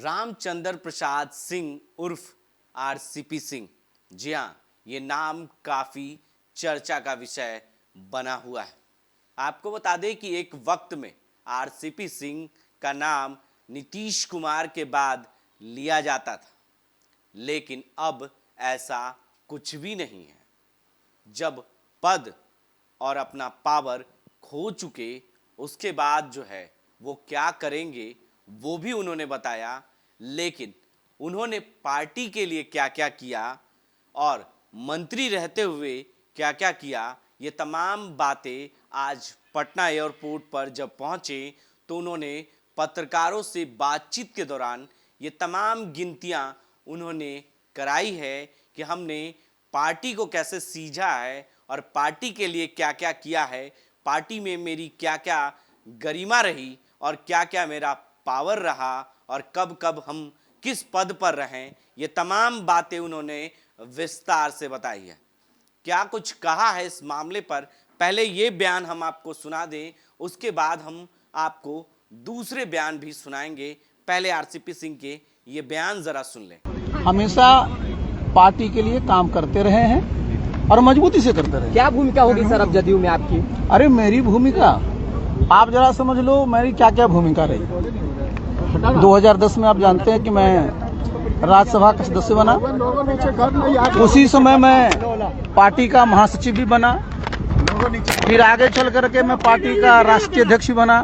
रामचंद्र प्रसाद सिंह उर्फ आरसीपी सिंह। जी हाँ, ये नाम काफ़ी चर्चा का विषय बना हुआ है। आपको बता दें कि एक वक्त में आरसीपी सिंह का नाम नीतीश कुमार के बाद लिया जाता था, लेकिन अब ऐसा कुछ भी नहीं है। जब पद और अपना पावर खो चुके, उसके बाद जो है वो क्या करेंगे वो भी उन्होंने बताया, लेकिन उन्होंने पार्टी के लिए क्या क्या किया और मंत्री रहते हुए क्या क्या किया, ये तमाम बातें आज पटना एयरपोर्ट पर जब पहुंचे तो उन्होंने पत्रकारों से बातचीत के दौरान ये तमाम गिनतियां उन्होंने कराई है कि हमने पार्टी को कैसे सींचा है और पार्टी के लिए क्या क्या किया है, पार्टी में मेरी क्या क्या गरिमा रही और क्या क्या मेरा पावर रहा और कब कब हम किस पद पर रहें। ये तमाम बातें उन्होंने विस्तार से बताई है। क्या कुछ कहा है इस मामले पर, पहले ये बयान हम आपको सुना दें, उसके बाद हम आपको दूसरे बयान भी सुनाएंगे। पहले आरसीपी सिंह के ये बयान जरा सुन लें। हमेशा पार्टी के लिए काम करते रहे हैं और मजबूती से करते रहे। क्या भूमिका होगी सर अब जदयू में आपकी? अरे मेरी भूमिका आप जरा समझ लो, मेरी क्या क्या भूमिका रही। 2010 में आप जानते हैं कि मैं राज्यसभा का सदस्य बना, उसी समय मैं पार्टी का महासचिव भी बना, फिर आगे चल करके मैं पार्टी का राष्ट्रीय अध्यक्ष भी बना,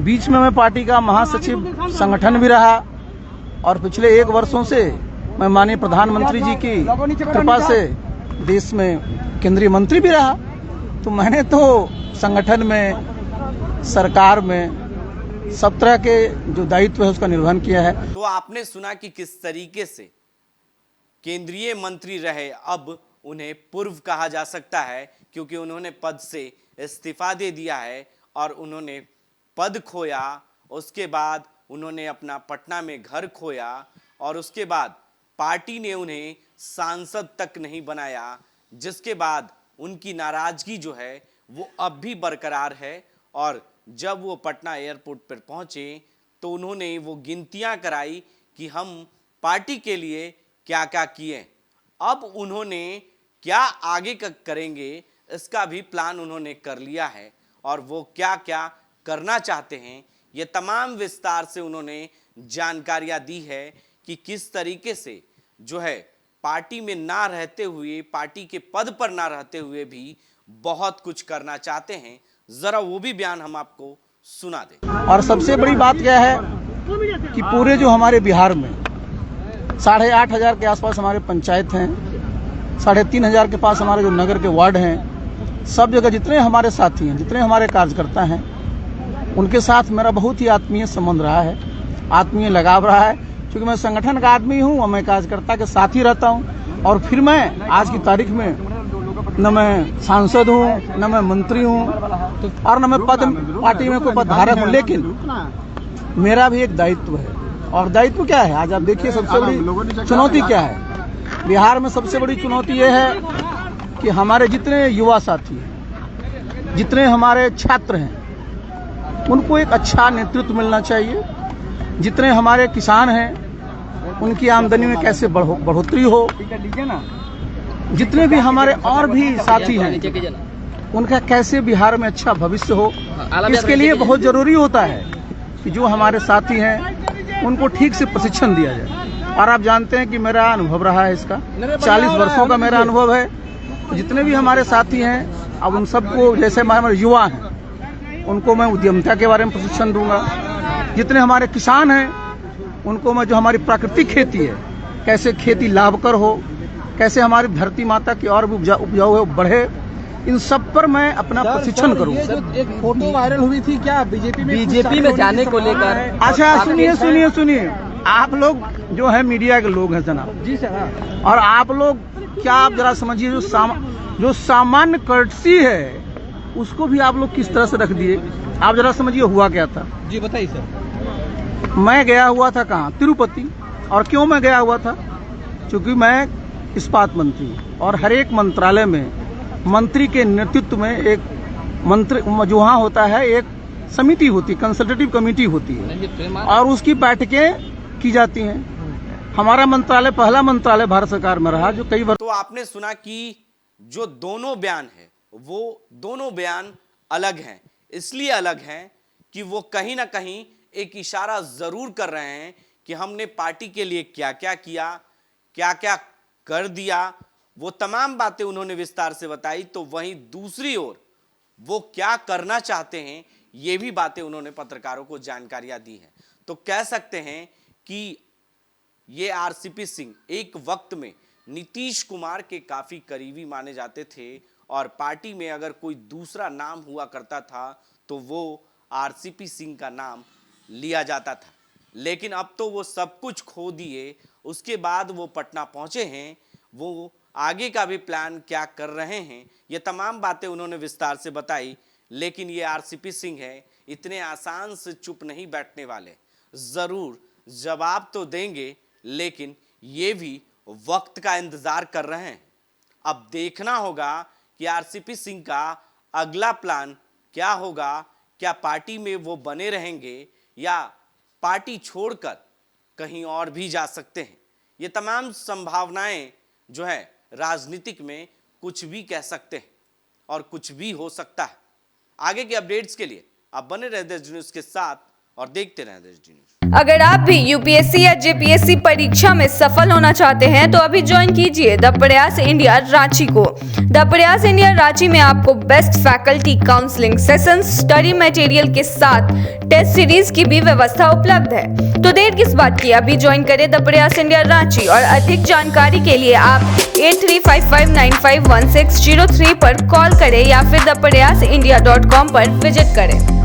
बीच में मैं पार्टी का महासचिव संगठन भी रहा और पिछले 1 वर्षों से मैं माननीय प्रधानमंत्री जी की कृपा से देश में केंद्रीय मंत्री भी रहा। तो मैंने तो संगठन में, सरकार में सब तरह के जो दायित्व है उसका निर्वहन किया है। तो आपने सुना कि किस तरीके से केंद्रीय मंत्री रहे, अब उन्हें पूर्व कहा जा सकता है क्योंकि उन्होंने पद से इस्तीफा दे दिया है और उन्होंने पद खोया। उसके बाद उन्होंने अपना पटना में घर खोया और उसके बाद पार्टी ने उन्हें सांसद तक नहीं बनाया, जिसके बाद उनकी नाराजगी जो है वो अब भी बरकरार है। और जब वो पटना एयरपोर्ट पर पहुंचे तो उन्होंने वो गिनतियां कराई कि हम पार्टी के लिए क्या क्या किए। अब उन्होंने क्या आगे का करेंगे इसका भी प्लान उन्होंने कर लिया है और वो क्या क्या करना चाहते हैं ये तमाम विस्तार से उन्होंने जानकारियां दी है कि किस तरीके से जो है पार्टी में ना रहते हुए, पार्टी के पद पर ना रहते हुए भी बहुत कुछ करना चाहते हैं। जरा वो भी बयान हम आपको सुना दें। और सबसे बड़ी बात क्या है कि पूरे जो हमारे बिहार में 8,500 के आसपास हमारे पंचायत हैं, 3,500 के पास हमारे जो नगर के वार्ड हैं, सब जगह जितने हमारे साथी हैं, जितने हमारे कार्यकर्ता हैं, उनके साथ मेरा बहुत ही आत्मीय संबंध रहा है, आत्मीय लगाव रहा है। क्योंकि मैं संगठन का आदमी हूँ और मैं कार्यकर्ता के साथ ही रहता हूँ। और फिर मैं आज की तारीख में न मैं सांसद हूँ, न मैं मंत्री हूँ और न मैं पद पार्टी में कोई पदधारक हूँ, लेकिन मेरा भी एक दायित्व है। और दायित्व क्या है, आज आप देखिए सबसे बड़ी चुनौती क्या है। बिहार में सबसे बड़ी चुनौती ये है कि हमारे जितने युवा साथी हैं, जितने हमारे छात्र हैं, उनको एक अच्छा नेतृत्व मिलना चाहिए। जितने हमारे किसान हैं उनकी आमदनी में कैसे बढ़ोतरी हो, जितने भी हमारे और भी साथी हैं उनका कैसे बिहार में अच्छा भविष्य हो, इसके लिए बहुत जरूरी होता है कि जो हमारे साथी हैं उनको ठीक से प्रशिक्षण दिया जाए। और आप जानते हैं कि मेरा अनुभव रहा है इसका, 40 वर्षों का मेरा अनुभव है। जितने भी हमारे साथी हैं, अब उन सबको, जैसे हमारे युवा हैं उनको मैं उद्यमिता के बारे में प्रशिक्षण दूंगा। जितने हमारे किसान हैं उनको मैं, जो हमारी प्राकृतिक खेती है, कैसे खेती लाभकर हो, कैसे हमारी धरती माता की और भी उपजाऊ है बढ़े, इन सब पर मैं अपना प्रशिक्षण करूंगा। एक फोटो वायरल हुई थी क्या बीजेपी में जाने को लेकर? अच्छा सुनिए, आप लोग जो है मीडिया के लोग हैं जनाब जी सर, और आप लोग क्या, आप जरा समझिए, जो सामान्य कर्टसी है उसको भी आप लोग किस तरह से रख दिए। आप जरा समझिए हुआ क्या था। जी बताइए सर। मैं गया हुआ था कहाँ, तिरुपति। और क्यों मैं गया हुआ था, क्योंकि मैं इस्पात मंत्री हूँ और हर एक मंत्रालय में मंत्री के नेतृत्व में एक मंत्री जो वहाँ होता है, एक समिति होती है, कंसल्टेटिव कमेटी होती है और उसकी बैठकें की जाती हैं। हमारा मंत्रालय पहला मंत्रालय भारत सरकार में रहा जो कई वर्ष। तो आपने सुना कि जो दोनों बयान है वो दोनों बयान अलग हैं। इसलिए अलग हैं कि वो कहीं ना कहीं एक इशारा जरूर कर रहे हैं कि हमने पार्टी के लिए क्या क्या किया, क्या क्या कर दिया। वो तमाम बातें उन्होंने विस्तार से बताई। तो वहीं दूसरी ओर वो क्या करना चाहते हैं ये भी बातें उन्होंने पत्रकारों को जानकारियां दी हैं। तो कह सकते हैं कि ये आरसीपी सिंह एक वक्त में नीतीश कुमार के काफी करीबी माने जाते थे और पार्टी में अगर कोई दूसरा नाम हुआ करता था तो वो आरसीपी सिंह का नाम लिया जाता था। लेकिन अब तो वो सब कुछ खो दिए, उसके बाद वो पटना पहुंचे हैं। वो आगे का भी प्लान क्या कर रहे हैं ये तमाम बातें उन्होंने विस्तार से बताई। लेकिन ये आरसीपी सिंह है, इतने आसान से चुप नहीं बैठने वाले, जरूर जवाब तो देंगे, लेकिन ये भी वक्त का इंतजार कर रहे हैं। अब देखना होगा कि आरसीपी सिंह का अगला प्लान क्या होगा। क्या पार्टी में वो बने रहेंगे या पार्टी छोड़कर कहीं और भी जा सकते हैं। ये तमाम संभावनाएं जो है राजनीतिक में कुछ भी कह सकते हैं और कुछ भी हो सकता है। आगे के अपडेट्स के लिए आप बने रहे देश न्यूज के साथ और देखते रहे देश न्यूज। अगर आप भी यूपीएससी या जेपीएससी परीक्षा में सफल होना चाहते हैं तो अभी ज्वाइन कीजिए द प्रयास इंडिया रांची को। द प्रयास इंडिया रांची में आपको best faculty, counselling sessions, study material के साथ टेस्ट सीरीज की भी व्यवस्था उपलब्ध है। तो देर किस बात की, अभी ज्वाइन करें द प्रयास इंडिया रांची और अधिक जानकारी के लिए आप 8355951603 पर कॉल करें या फिर thepryasindia.com पर विजिट करें।